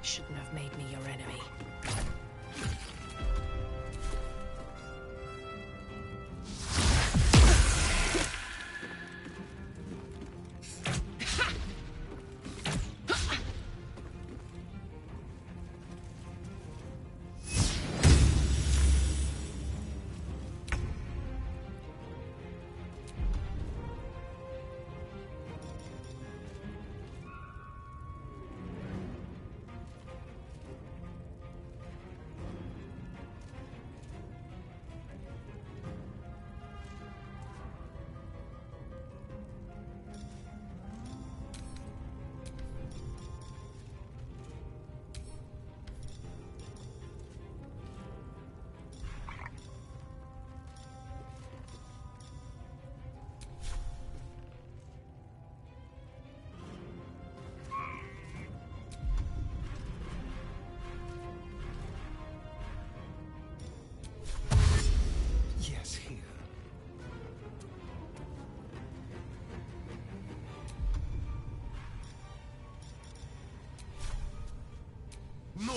Shouldn't have made me your enemy. Yes, here. No.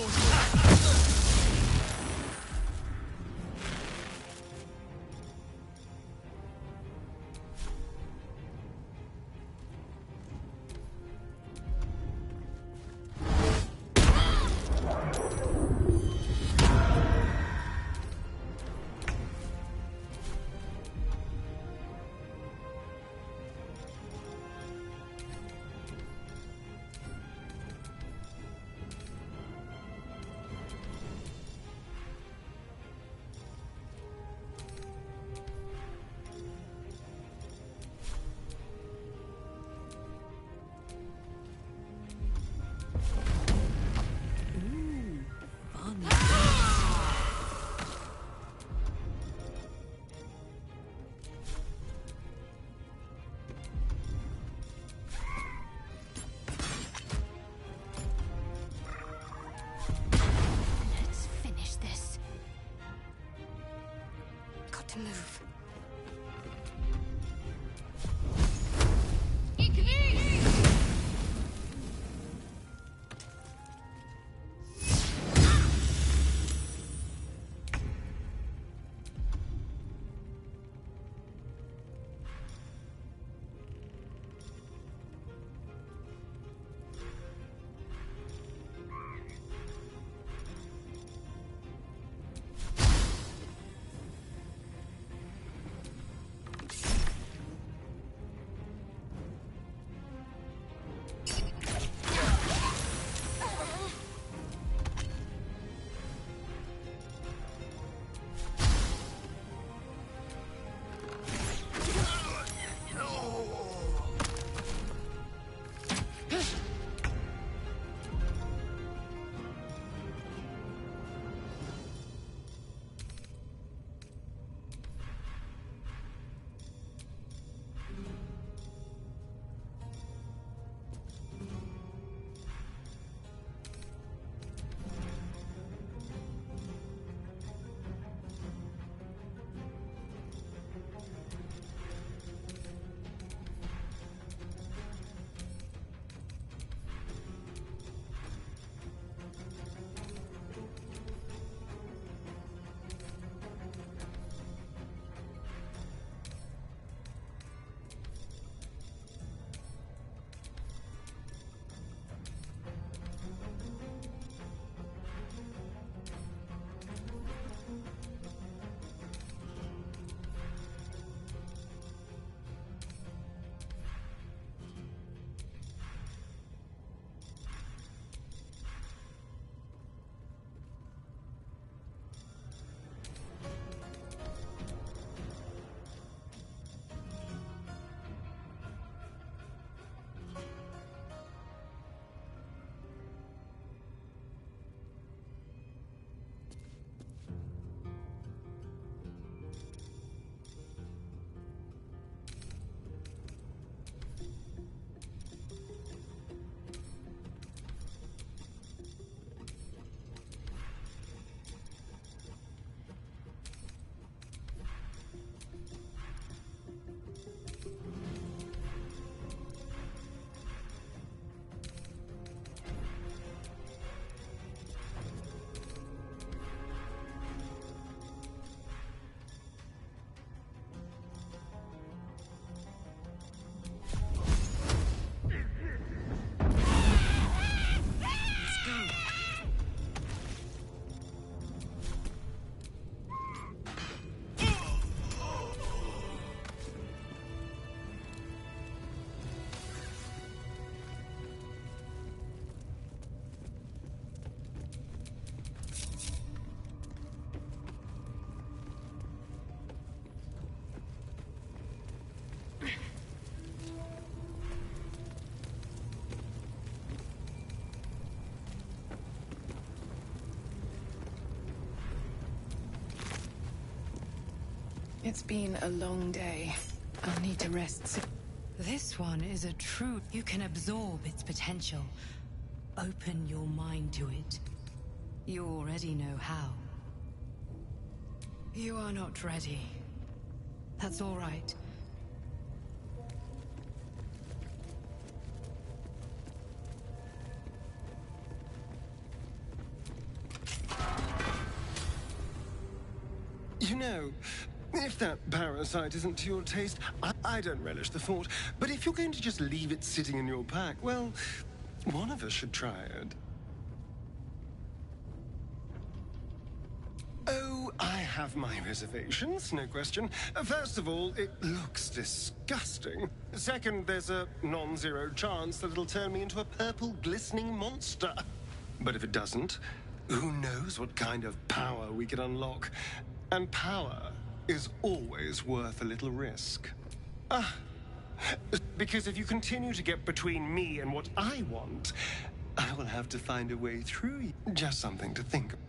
It's been a long day. I'll need to rest soon. This one is a true... You can absorb its potential. Open your mind to it. You already know how. You are not ready. That's all right. You know, if that parasite isn't to your taste, I don't relish the thought. But if you're going to just leave it sitting in your pack, well, one of us should try it. Oh, I have my reservations, no question. First of all, it looks disgusting. Second, there's a non-zero chance that it'll turn me into a purple glistening monster. But if it doesn't, who knows what kind of power we could unlock. And power is always worth a little risk. Because if you continue to get between me and what I want, I will have to find a way through you. Just something to think of.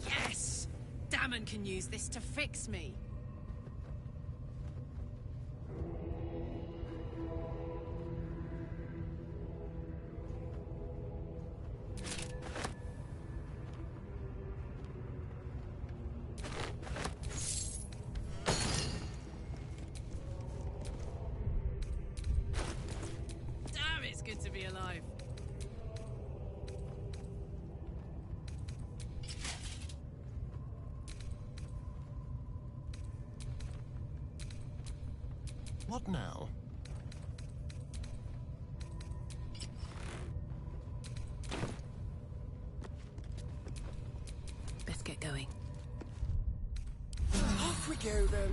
Yes! Damon can use this to fix me. Good to be alive. What now? Let's get going. Off we go then.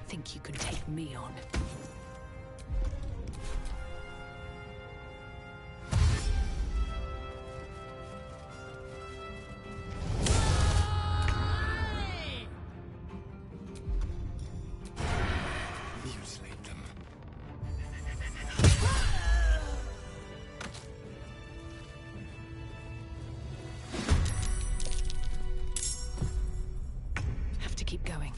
Think you can take me on? Mutilate them. Have to keep going.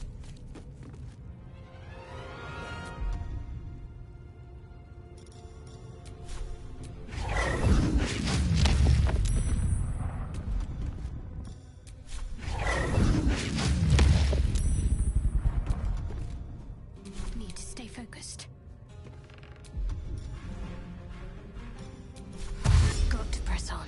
Need to stay focused. Got to press on.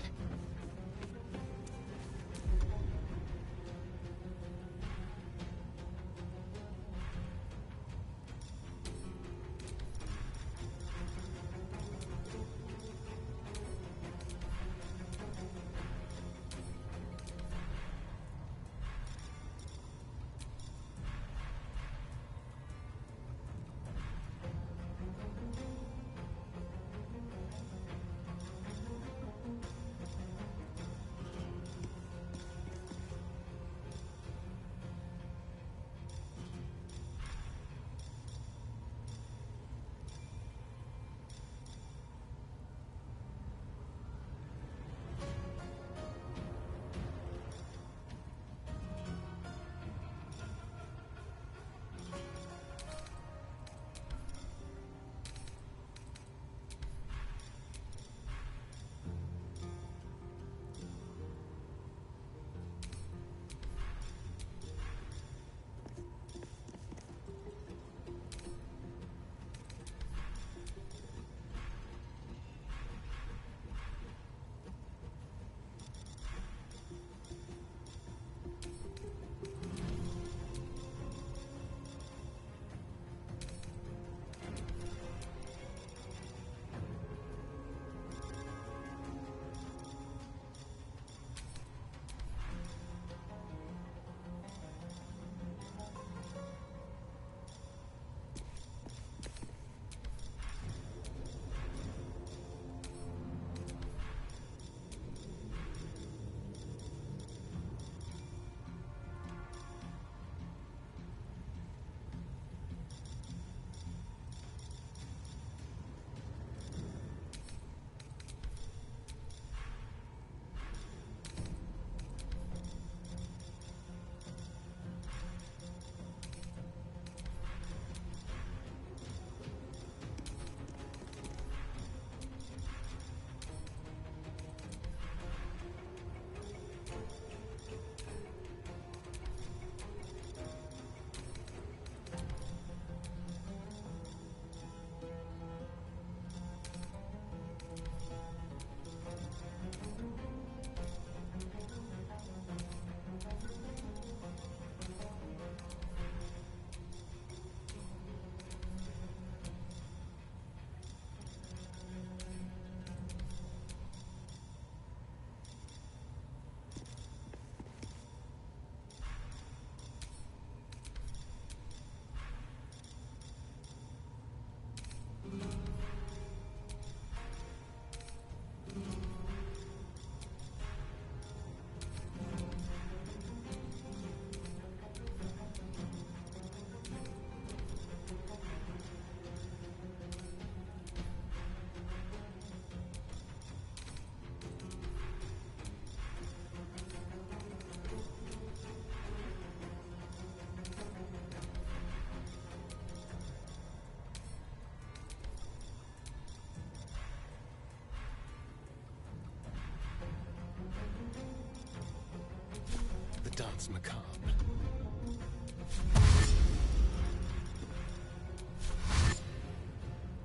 That's macabre.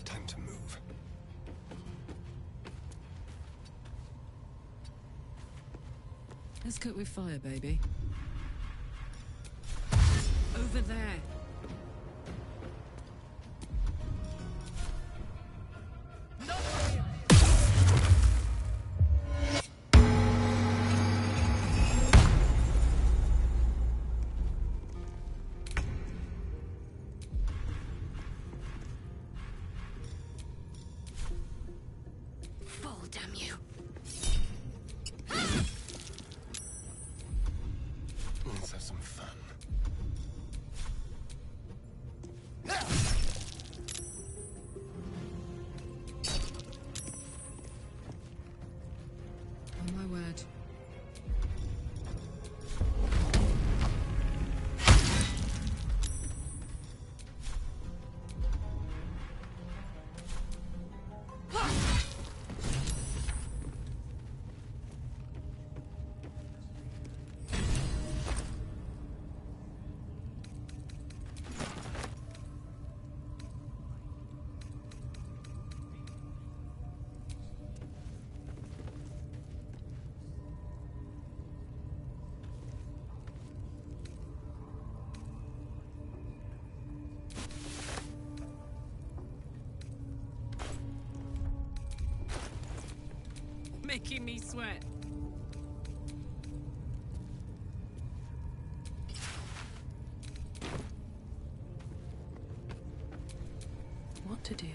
Time to move. Let's cook with fire, baby. Over there. Fall, damn you. Let's have some fun. On my word. Making me sweat. What to do?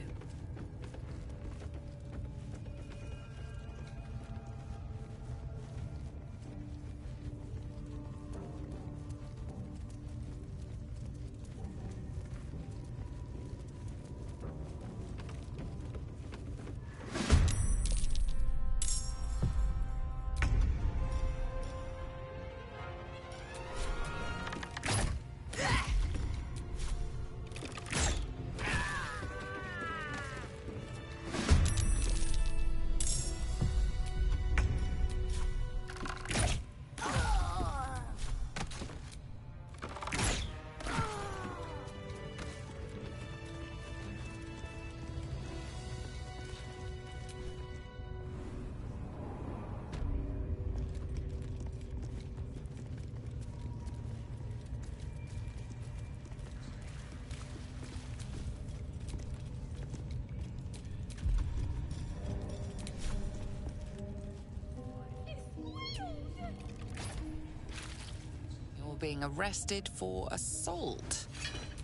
You're being arrested for assault.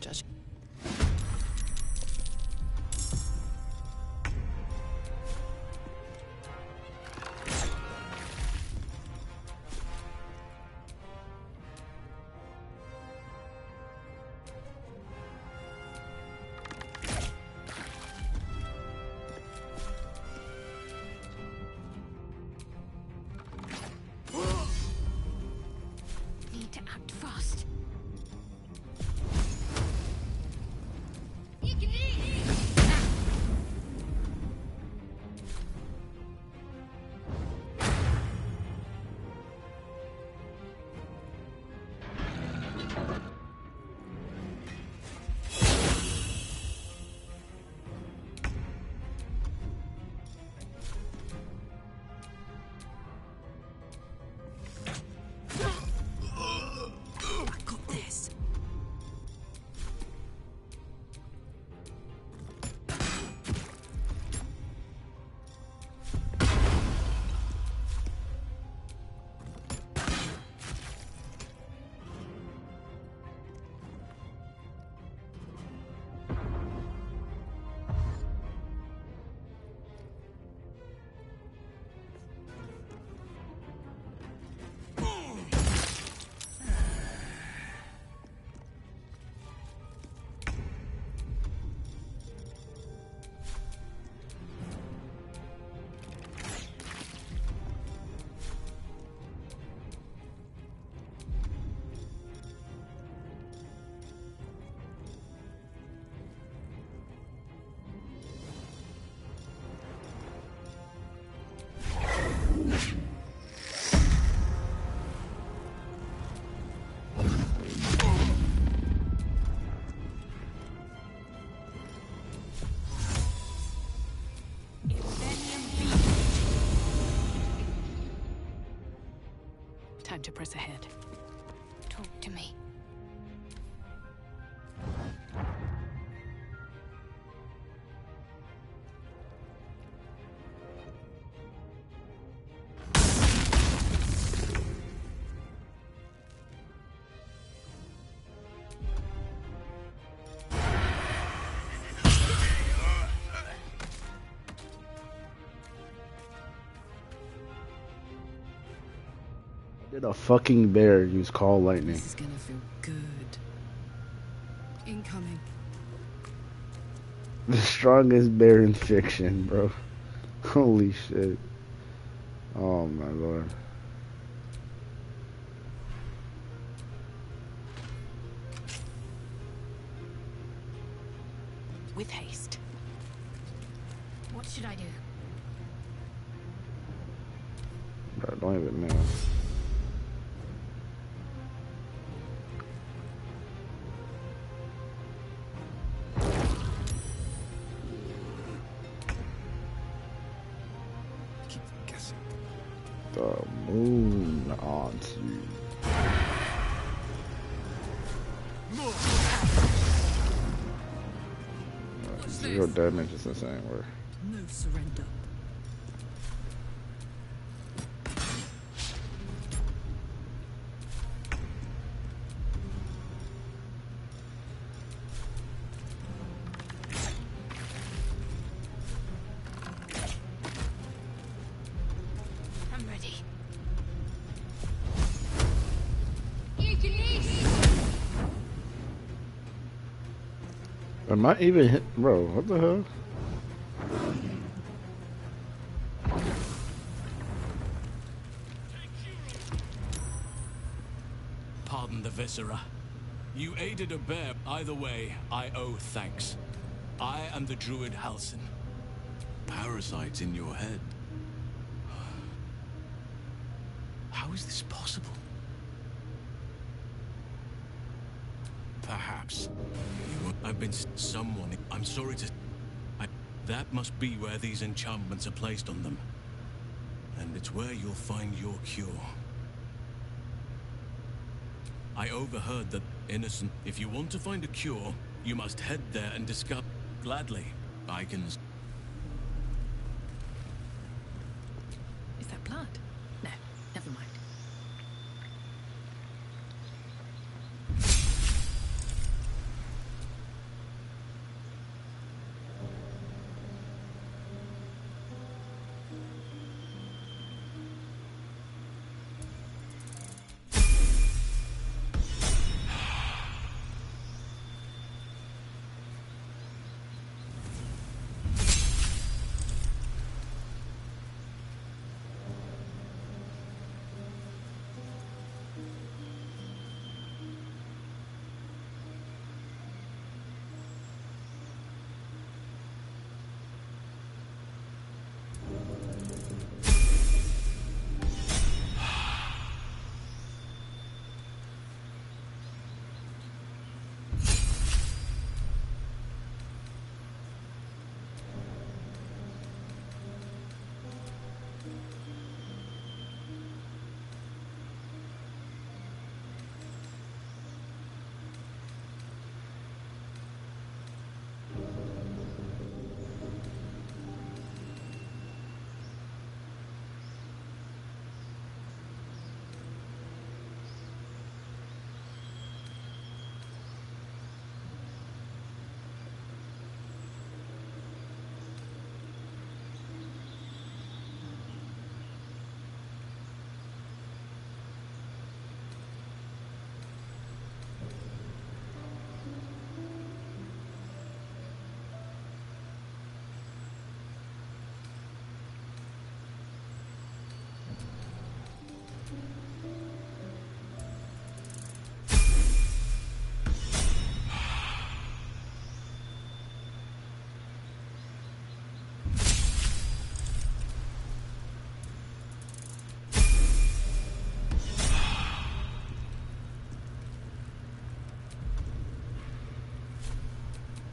Judge. Need to act fast. to press ahead. Talk to me. Did a fucking bear use call lightning? This is gonna feel good. Incoming. The strongest bear in fiction, bro. Holy shit. Oh my lord. With haste. What should I do? Bro, don't even know. Keep guessing. The moon haunts you. Zero damage is insane. Word. No surrender. I'm ready. Am I even hit? Bro, what the hell? Pardon the viscera. You aided a bear. Either way, I owe thanks. I am the druid Halsin. Parasites in your head. How is this possible? Perhaps. I've been someone. I'm sorry to... that must be where these enchantments are placed on them. And it's where you'll find your cure. I overheard that innocent... If you want to find a cure, you must head there and discover... Gladly, I can... Is that blood? No, never mind.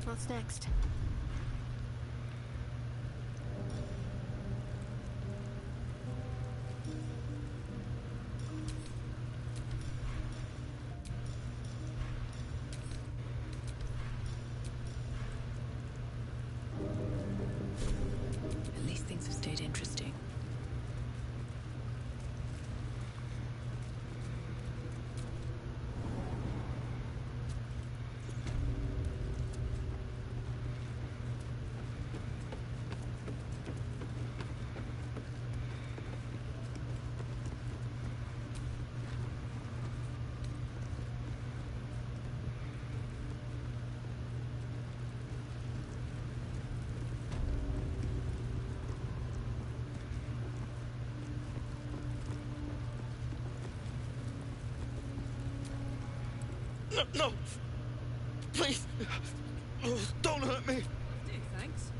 What's next? No, no! Please! Oh, don't hurt me! Do, thanks.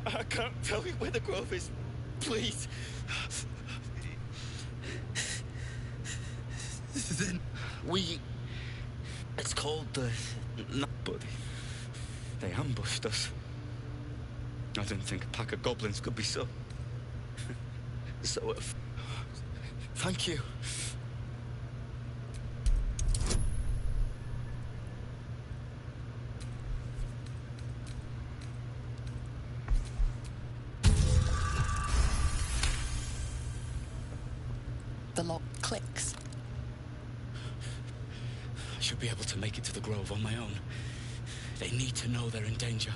I can't tell you where the grove is. Please. Then it's called the... But they ambushed us. I didn't think a pack of goblins could be so... so... Thank you. The lock clicks. I should be able to make it to the grove on my own. They need to know they're in danger.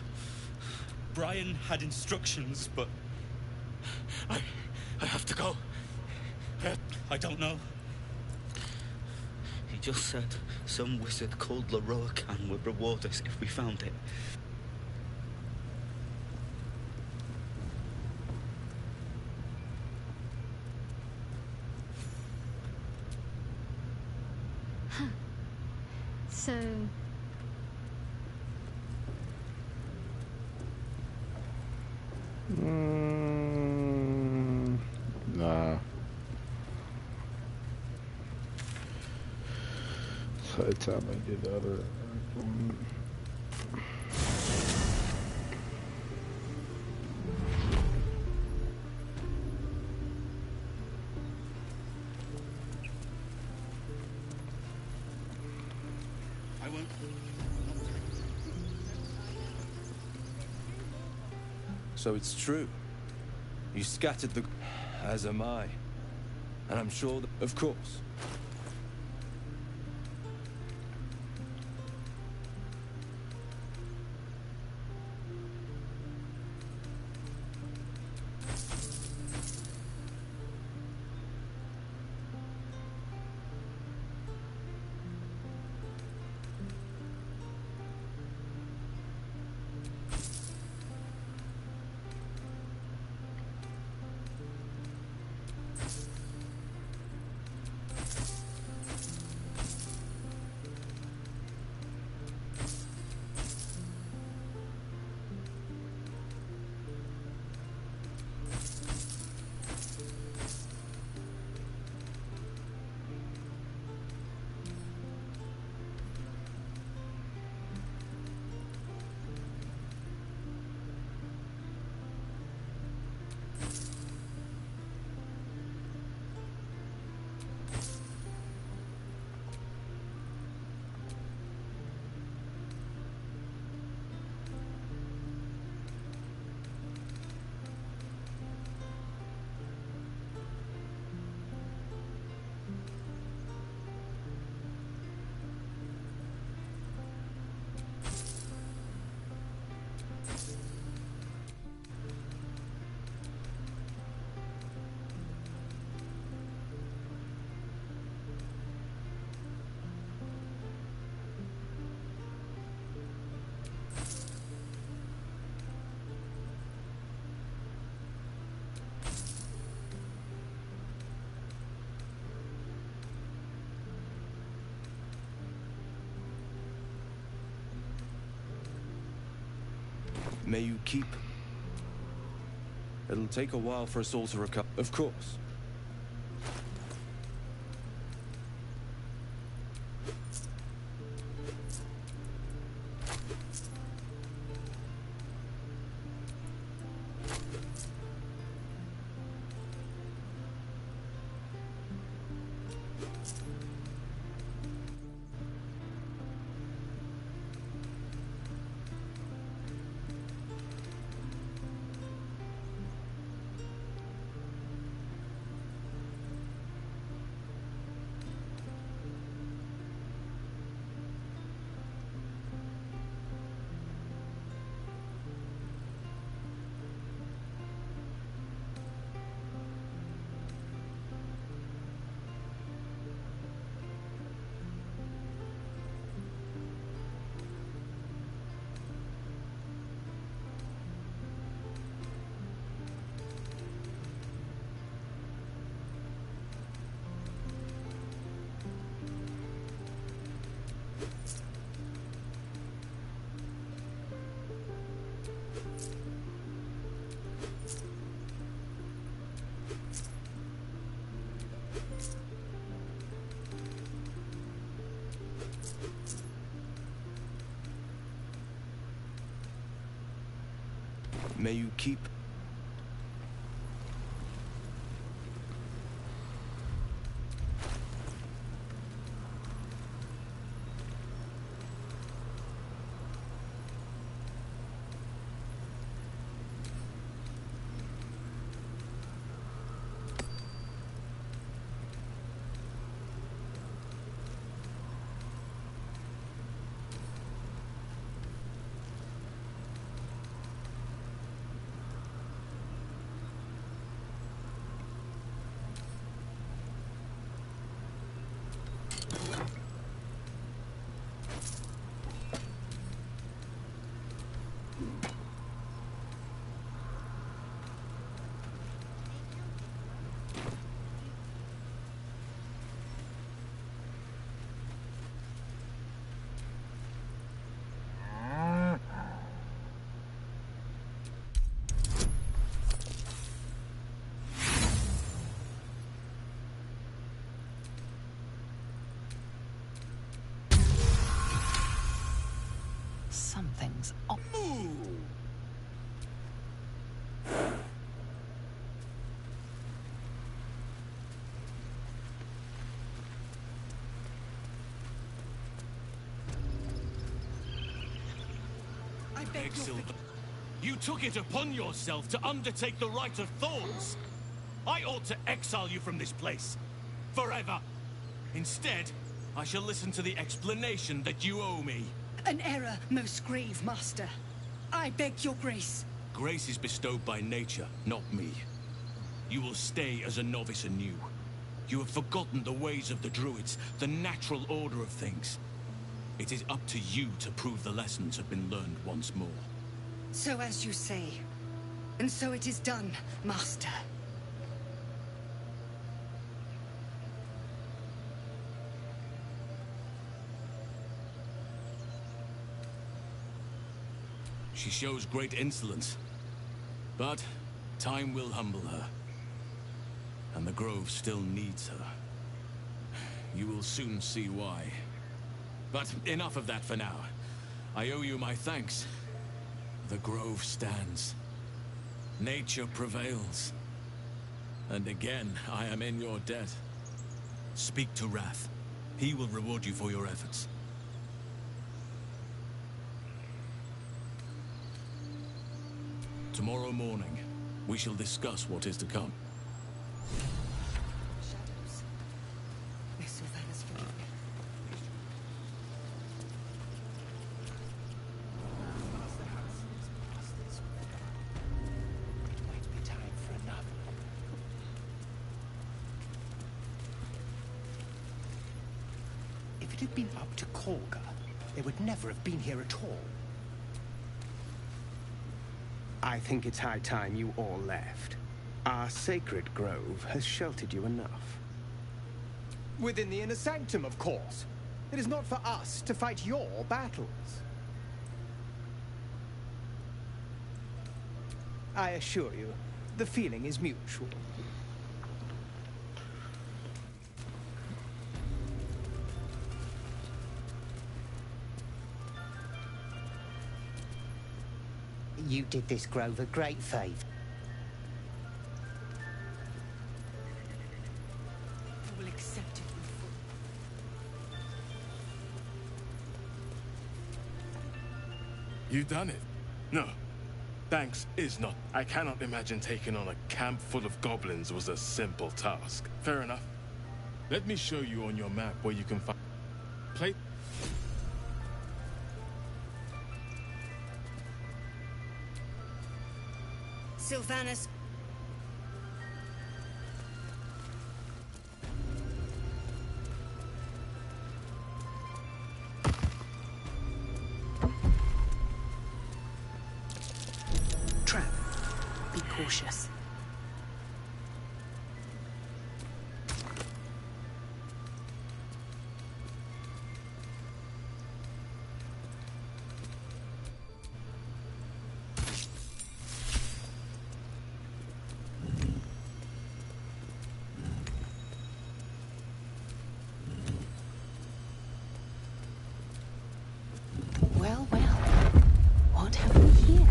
Brian had instructions, but... I have to go. I don't know. He just said some wizard called Leroycan would reward us if we found it. So... Nah. So the time I did the other one. I won't... So it's true. You scattered the... As am I. And I'm sure that... Of course. May you keep... It'll take a while for us all to recover. Of course. May you keep... Something's off. Exiled. You took it upon yourself to undertake the Rite of Thorns. I ought to exile you from this place. Forever. Instead, I shall listen to the explanation that you owe me. An error, most grave master. I beg your grace. Grace is bestowed by nature, not me. You will stay as a novice anew. You have forgotten the ways of the druids, the natural order of things. It is up to you to prove the lessons have been learned once more. So as you say. And so it is done, master. She shows great insolence. But time will humble her. And the Grove still needs her. You will soon see why. But enough of that for now. I owe you my thanks. The Grove stands. Nature prevails. And again, I am in your debt. Speak to Wrath. He will reward you for your efforts. Tomorrow morning, we shall discuss what is to come. Shadows. May Sylvanas forgive me. It might be time for another. If it had been up to Kolga, they would never have been here at all. I think it's high time you all left. Our sacred grove has sheltered you enough. Within the inner sanctum, of course. It is not for us to fight your battles. I assure you, the feeling is mutual. You did this grove a great favor. I will accept it in full. You've done it? No. Thanks is not. I cannot imagine taking on a camp full of goblins was a simple task. Fair enough. Let me show you on your map where you can find... Play... Sylvanas. Trap. Be cautious. Well, well. What have we here?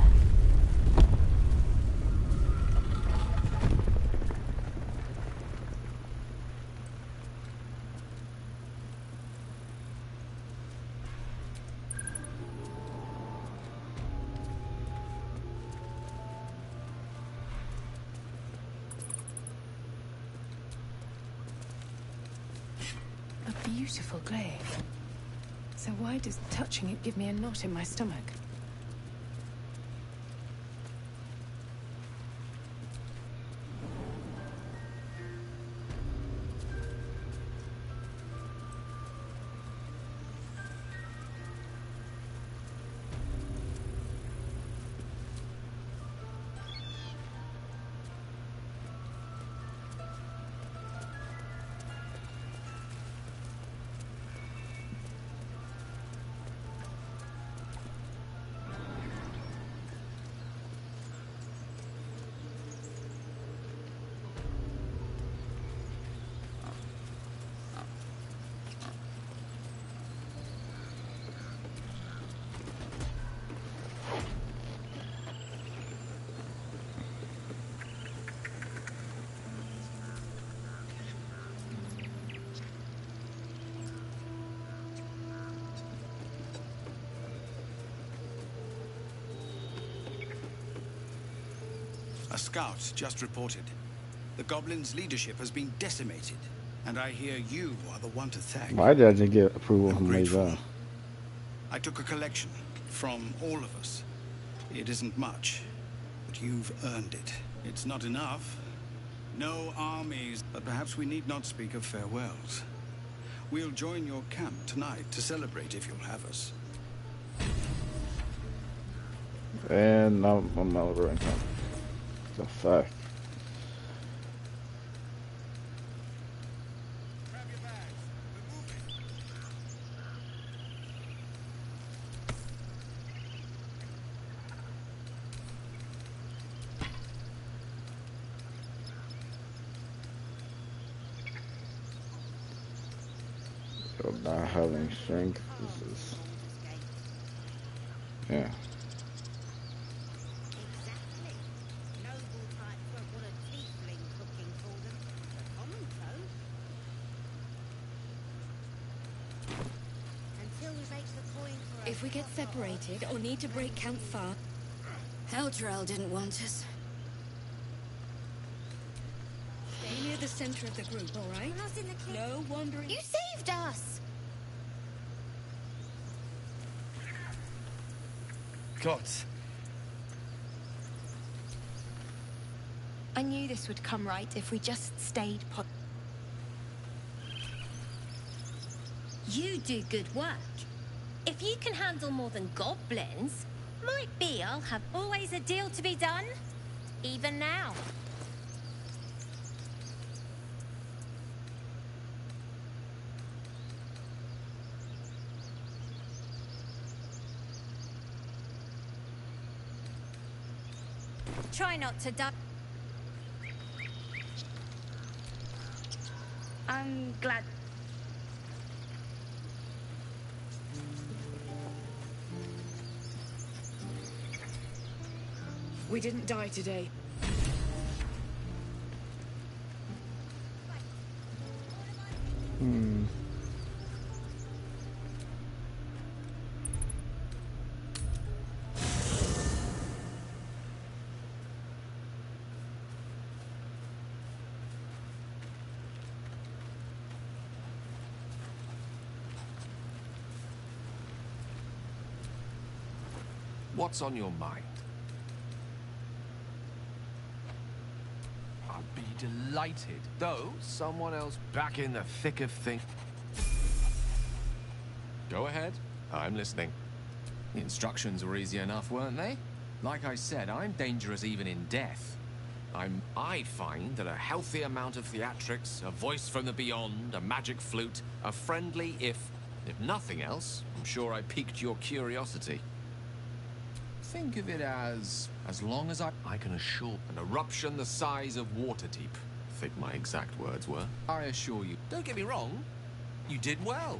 beautiful glaive. So why does touching it give me a knot in my stomach? A scout just reported. The goblins' leadership has been decimated, and I hear you are the one to thank. Why did I just get approval I'm from my grateful. job? I took a collection from all of us. It isn't much, but you've earned it. It's not enough. No armies, but perhaps we need not speak of farewells. We'll join your camp tonight to celebrate if you'll have us. And now I'm over income. It's a fact. So not having strength is yeah. If we get separated or need to break camp far, Heldrell didn't want us. Stay near the center of the group, all right? No wandering. You saved us! Gods. I knew this would come right if we just stayed put. You do good work. If you can handle more than goblins, might be I'll have always a deal to be done. Even now. Try not to die. I'm glad. We didn't die today. What's on your mind? I'd be delighted, though someone else back in the thick of things. Go ahead. I'm listening. The instructions were easy enough, weren't they? Like I said, I'm dangerous even in death. I find that a healthy amount of theatrics, a voice from the beyond, a magic flute, a friendly if nothing else, I'm sure I piqued your curiosity. Think of it as long as I can assure... An eruption the size of Waterdeep, I think my exact words were. I assure you. Don't get me wrong, you did well.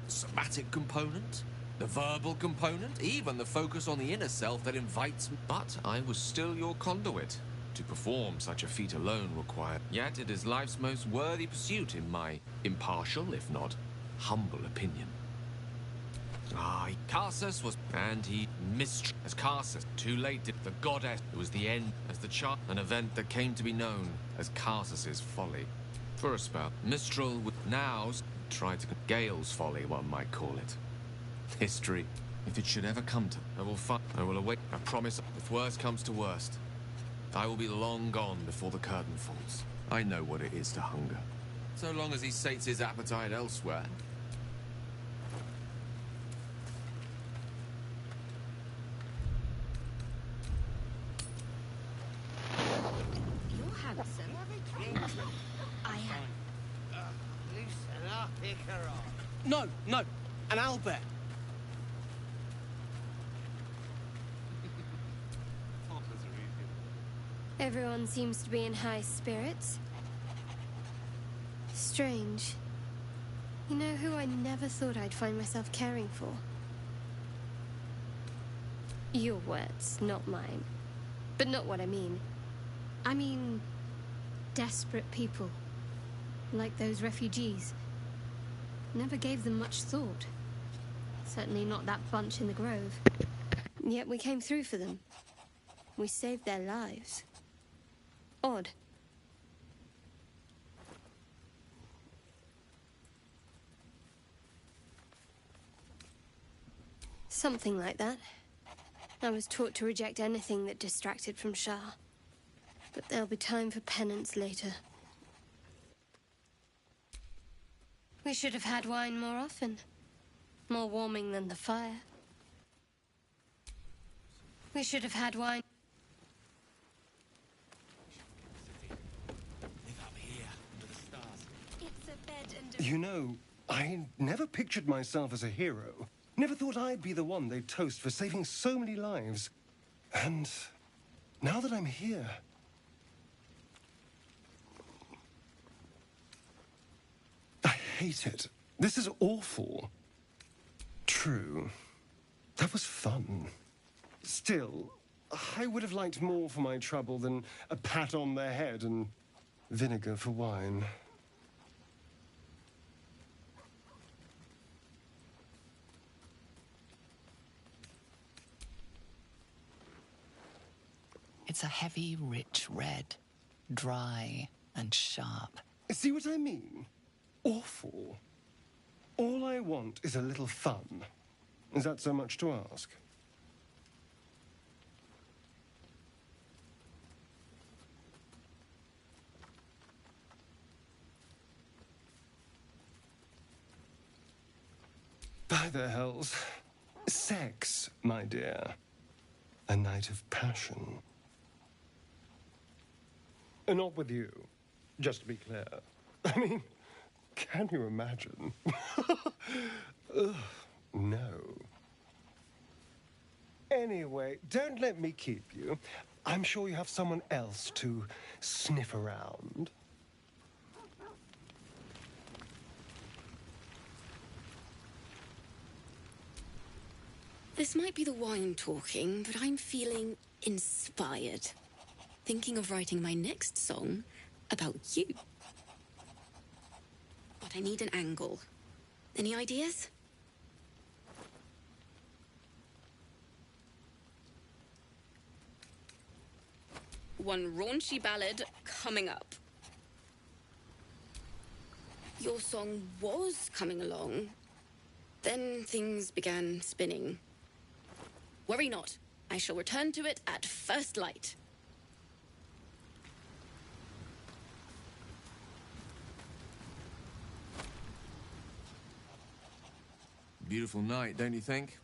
The somatic component, the verbal component, even the focus on the inner self that invites me. But I was still your conduit. To perform such a feat alone required. Yet it is life's most worthy pursuit in my impartial, if not humble opinion. Karsus was... And he missed... As Karsus, too late, the goddess. It was the end, as the chart, an event that came to be known as Karsus's folly. For a spell, Mistral would now tried to... Gale's folly, one might call it. History. If it should ever come to... I will await. I promise, if worst comes to worst, I will be long gone before the curtain falls. I know what it is to hunger. So long as he sates his appetite elsewhere. You're handsome. I am. Loosen up, Icaron. No, no, an owlbear. Everyone seems to be in high spirits. Strange. You know who I never thought I'd find myself caring for? Your words, not mine. But not what I mean. I mean, desperate people. Like those refugees. Never gave them much thought. Certainly not that bunch in the grove. Yet we came through for them. We saved their lives. Odd. Something like that. I was taught to reject anything that distracted from Shah. But there'll be time for penance later. We should have had wine more often. More warming than the fire. We should have had wine. You know, I never pictured myself as a hero. Never thought I'd be the one they'd toast for saving so many lives. And now that I'm here... I hate it. This is awful. True. That was fun. Still, I would have liked more for my trouble than a pat on the head and vinegar for wine. It's a heavy, rich red. Dry and sharp. See what I mean? Awful. All I want is a little fun. Is that so much to ask? By the hells. Sex, my dear. A night of passion. Not with you, just to be clear. I mean, can you imagine? Ugh, no. Anyway, don't let me keep you. I'm sure you have someone else to sniff around. This might be the wine talking, but I'm feeling inspired. Thinking of writing my next song about you. But I need an angle. Any ideas? One raunchy ballad coming up. Your song was coming along. Then things began spinning. Worry not. I shall return to it at first light. Beautiful night, don't you think?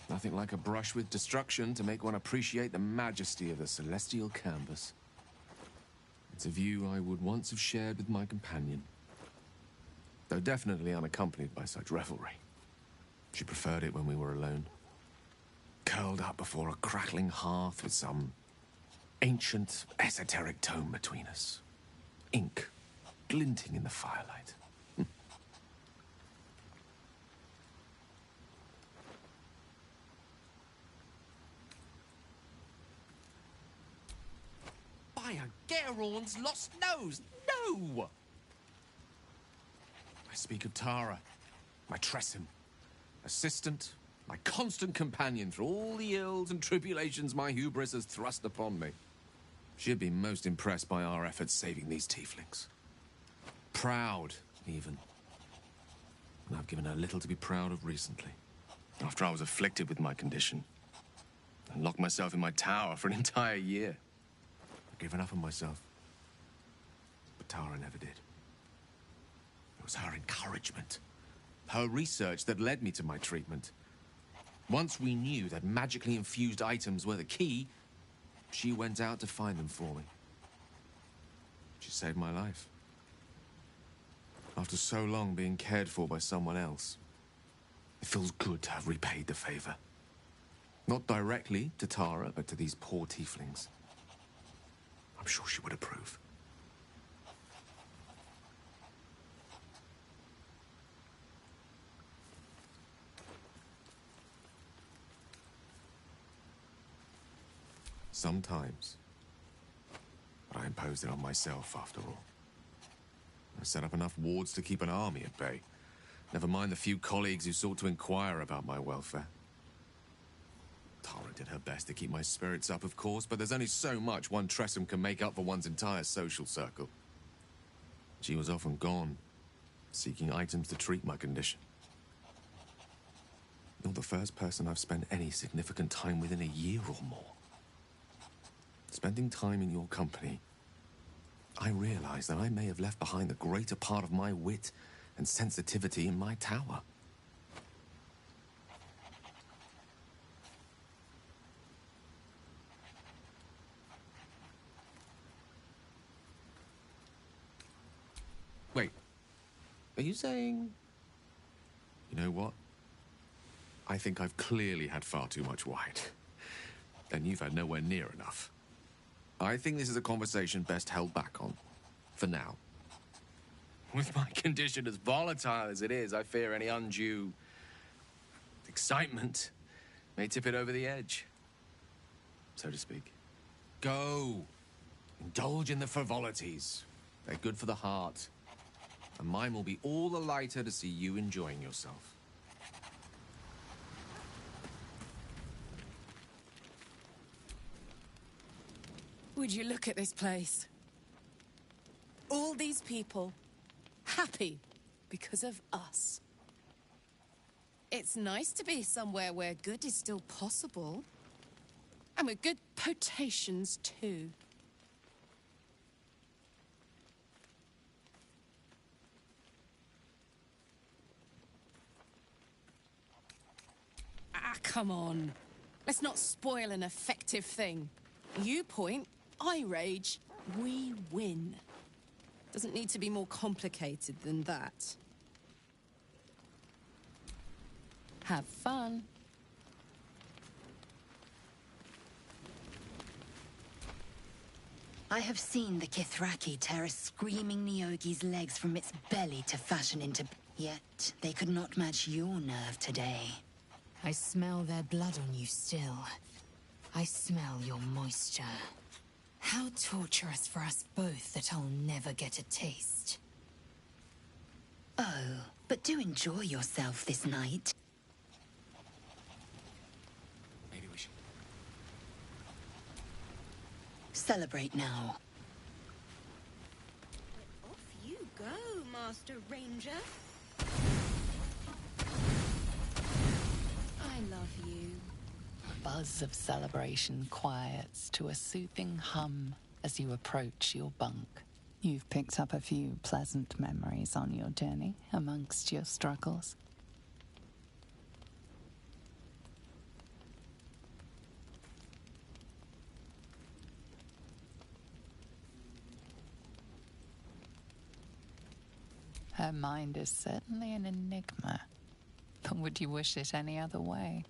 Nothing like a brush with destruction to make one appreciate the majesty of the celestial canvas. It's a view I would once have shared with my companion, though definitely unaccompanied by such revelry. She preferred it when we were alone, curled up before a crackling hearth with some ancient, esoteric tome between us. Ink glinting in the firelight. By a Gerawn's lost nose! No! I speak of Tara, my Tressim, assistant, my constant companion through all the ills and tribulations my hubris has thrust upon me. She'd been most impressed by our efforts saving these tieflings. Proud, even, and I've given her little to be proud of recently. After I was afflicted with my condition, and locked myself in my tower for an entire year. I've given up on myself. But Tara never did. It was her encouragement, her research that led me to my treatment. Once we knew that magically infused items were the key, she went out to find them for me. She saved my life. After so long being cared for by someone else, it feels good to have repaid the favor. Not directly to Tara, but to these poor tieflings. I'm sure she would approve. Sometimes. But I imposed it on myself, after all. I set up enough wards to keep an army at bay. Never mind the few colleagues who sought to inquire about my welfare. Tara did her best to keep my spirits up, of course, but there's only so much one Tressum can make up for one's entire social circle. She was often gone, seeking items to treat my condition. You're the first person I've spent any significant time with in a year or more. Spending time in your company, I realize that I may have left behind the greater part of my wit and sensitivity in my tower. Wait, are you saying... You know what? I think I've clearly had far too much wine. And you've had nowhere near enough. I think this is a conversation best held back on. For now. With my condition as volatile as it is, I fear any undue excitement may tip it over the edge, so to speak. Go. Indulge in the frivolities. They're good for the heart. And mine will be all the lighter to see you enjoying yourself. Would you look at this place? All these people, happy because of us. It's nice to be somewhere where good is still possible. And with good potations, too. Ah, come on. Let's not spoil an effective thing. You point, I rage, we win. Doesn't need to be more complicated than that. Have fun. I have seen the Kithraki tear a screaming Neogi's legs from its belly to fashion into... Yet they could not match your nerve today. I smell their blood on you still. I smell your moisture. How torturous for us both that I'll never get a taste. Oh, but do enjoy yourself this night. Maybe we should... Celebrate now. Off you go, Master Ranger. I love you. Buzz of celebration quiets to a soothing hum as you approach your bunk. You've picked up a few pleasant memories on your journey amongst your struggles. Her mind is certainly an enigma, but would you wish it any other way?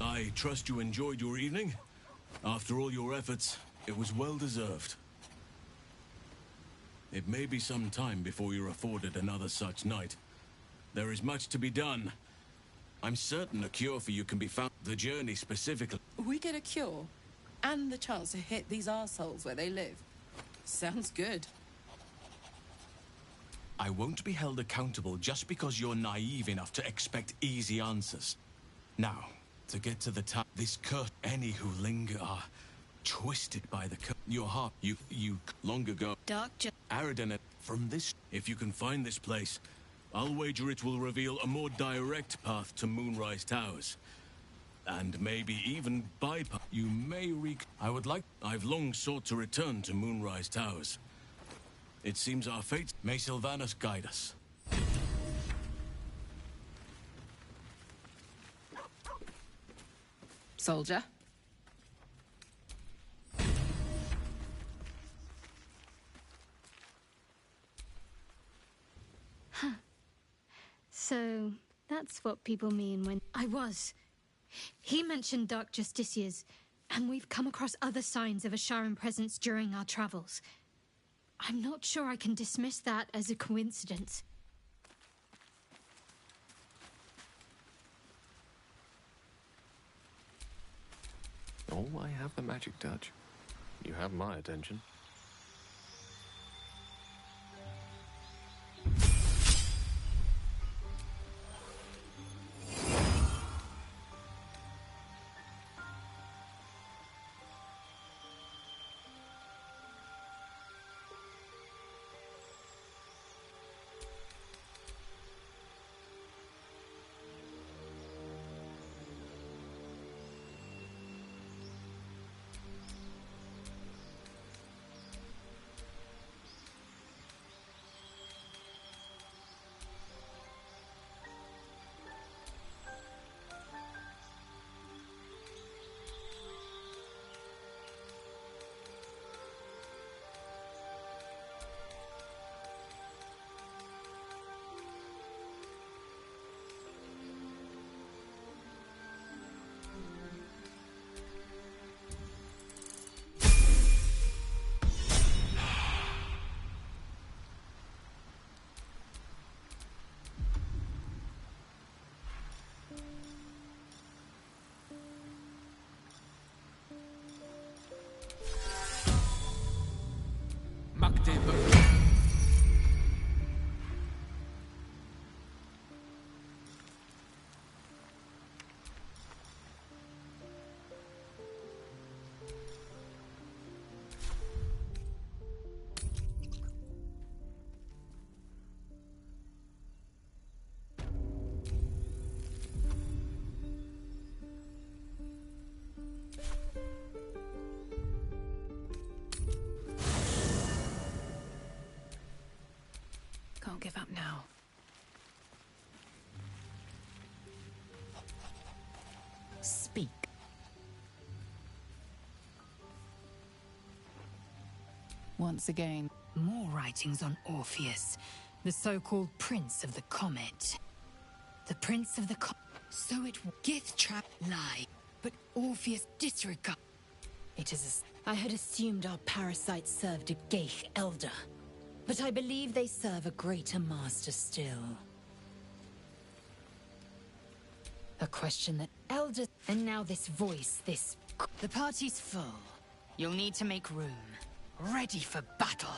I trust you enjoyed your evening. After all your efforts, it was well deserved. It may be some time before you're afforded another such night. There is much to be done. I'm certain a cure for you can be found. The journey specifically. We get a cure and the chance to hit these arseholes where they live. Sounds good. I won't be held accountable just because you're naive enough to expect easy answers. Now, to get to the top, This curse, any who linger are twisted by the curse. Your heart, you long ago. Doctor. Aradan, from this, if you can find this place, I'll wager it will reveal a more direct path to Moonrise Towers. And maybe even bypass. You may I've long sought to return to Moonrise Towers. It seems our fate. May Sylvanus guide us. Soldier? Huh. So, that's what people mean when... I was. He mentioned Dark Justiciars, and we've come across other signs of a Sharan presence during our travels. I'm not sure I can dismiss that as a coincidence. Oh, I have the magic touch. You have my attention. Can't give up now. Speak. Once again, more writings on Orpheus, the so-called Prince of the Comet. The Prince of the Comet. So it Gith trap lie, but Orpheus disregard. It is I had assumed our parasites served a Geich elder, but I believe they serve a greater master still. A question that elder... And now this voice, this... The party's full. You'll need to make room. Ready for battle.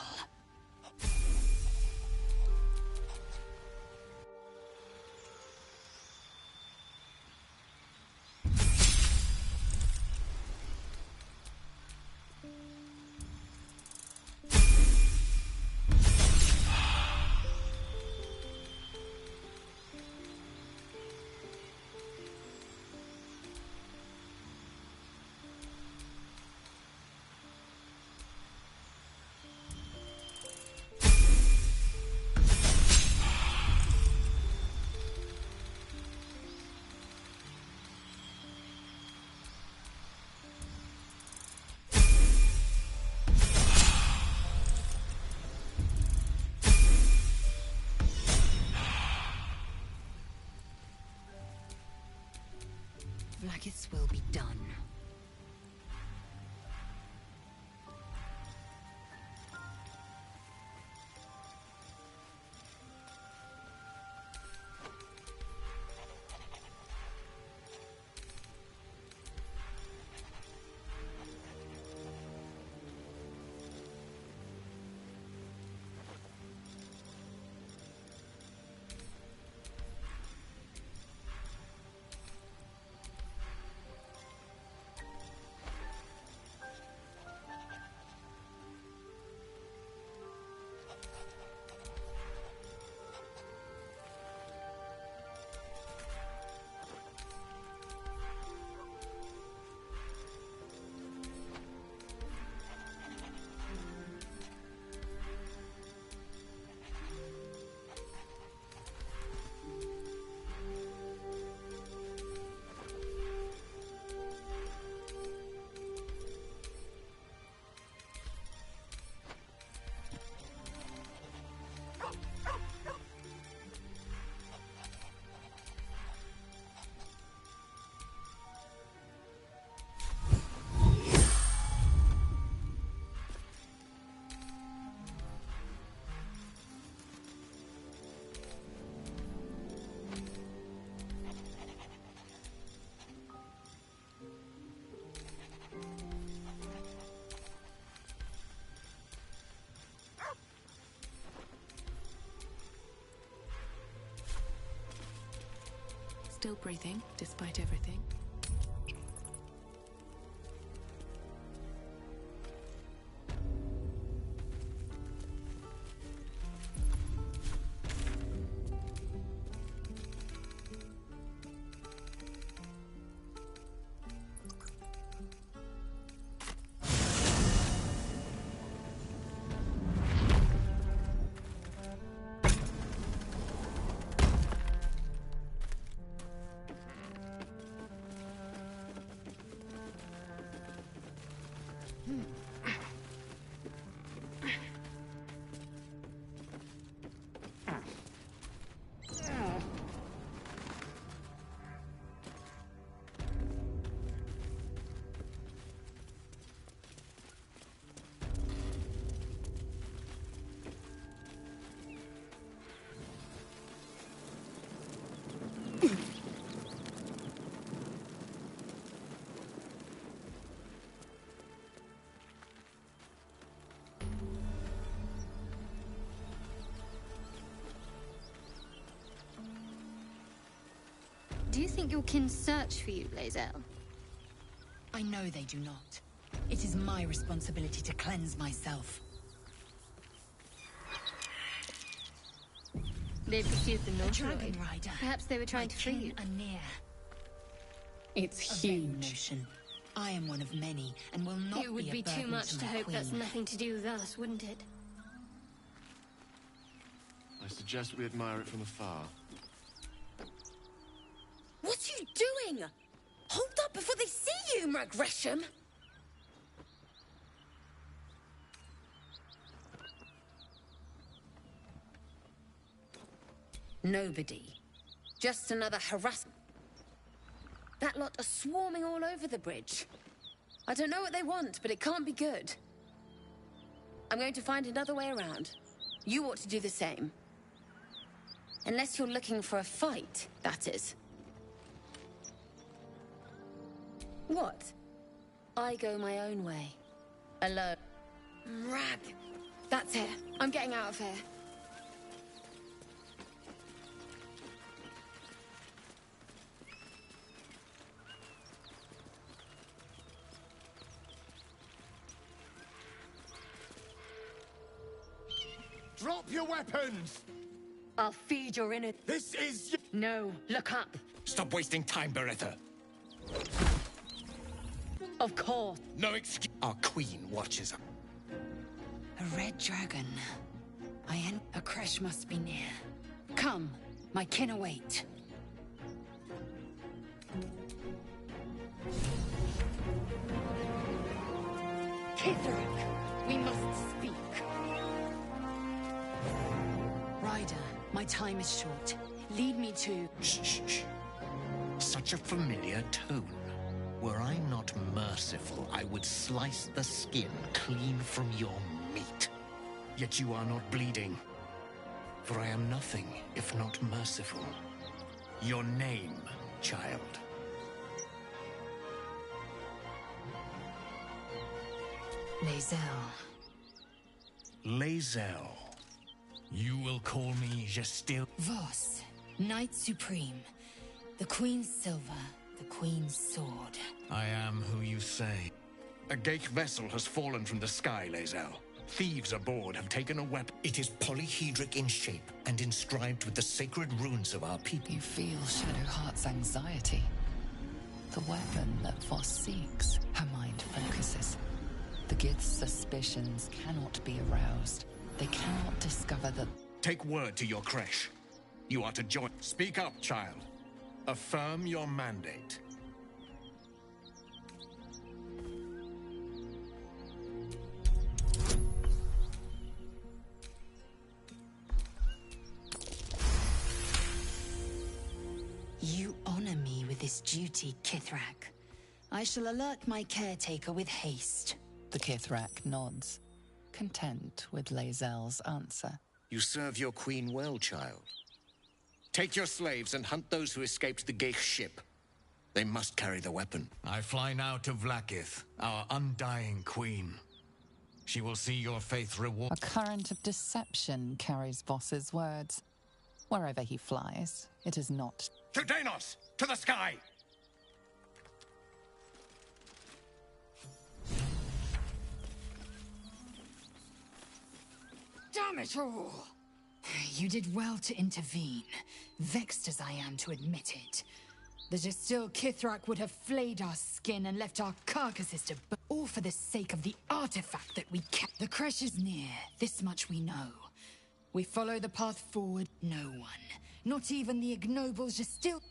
Vlaakith's will be done. Still breathing, despite everything. Do you think your kin search for you, Lae'zel? I know they do not. It is my responsibility to cleanse myself. They pursued the North Dragon Rider. Perhaps they were trying to free you. Are near. It's A vain huge. notion. I am one of many, and will not It would be a too burden much to my hope that's queen. nothing to do with us, wouldn't it? I suggest we admire it from afar. What are you doing? Hold up before they see you, Murg Gresham! Nobody. Just another harassment. That lot are swarming all over the bridge. I don't know what they want, but it can't be good. I'm going to find another way around. You ought to do the same. Unless you're looking for a fight, that is. What? I go my own way. Alone. Rag. That's it. I'm getting out of here. Drop your weapons! I'll feed your inner... This is... No, look up. Stop wasting time, Beretha. Of course. No excuse. Our queen watches. A red dragon. A crash must be near. Come, my kin await. Kitheric, we must speak. Ryder, my time is short. Lead me to... Shh, shh, shh. Such a familiar tone. Were I not merciful, I would slice the skin clean from your meat. Yet you are not bleeding. For I am nothing if not merciful. Your name, child. Lae'zel. Lae'zel. You will call me Gestil. Voss, Knight Supreme. The Queen's silver, the Queen's sword. I am who you say. A Geich vessel has fallen from the sky, Lae'zel. Thieves aboard have taken a weapon. It is polyhedric in shape and inscribed with the sacred runes of our people. You feel Shadowheart's anxiety. The weapon that Voss seeks, her mind focuses. The Gith's suspicions cannot be aroused. They cannot discover that... Take word to your creche. You are to join. Speak up, child. Affirm your mandate. You honor me with this duty, Kithrak. I shall alert my caretaker with haste. The Kithrak nods, content with Lae'zel's answer. You serve your queen well, child. Take your slaves and hunt those who escaped the Geich ship. They must carry the weapon. I fly now to Vlaakith, our undying queen. She will see your faith reward. A current of deception carries Voss's words. Wherever he flies, it is not. To Danos! To the sky! Damn it all! You did well to intervene, vexed as I am to admit it. The Gestil Kithrak would have flayed our skin and left our carcasses to burn, all for the sake of the artifact that we kept. The crash is near, this much we know. We follow the path forward, no one, not even the ignoble Gestil.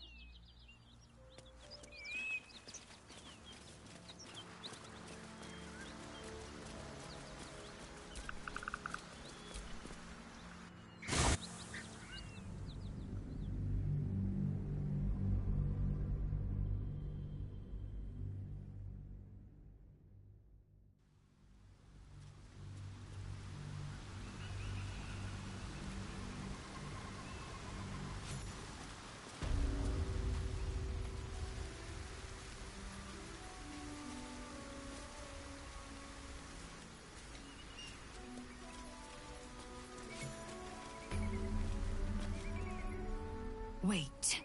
Wait.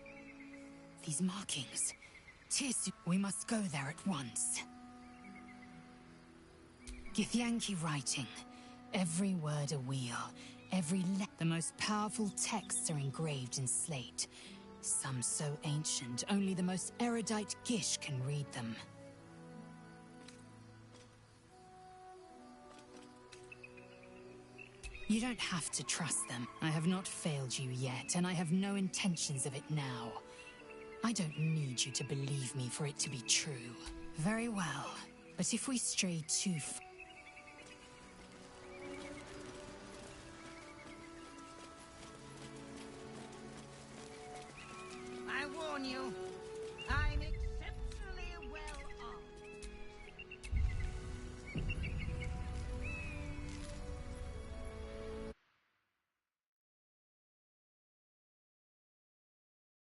These markings. Tirsu, we must go there at once. Githyanki writing. Every word a wheel. The most powerful texts are engraved in slate. Some so ancient, only the most erudite Gish can read them. You don't have to trust them. I have not failed you yet, and I have no intentions of it now. I don't need you to believe me for it to be true. Very well, but if we stray too far...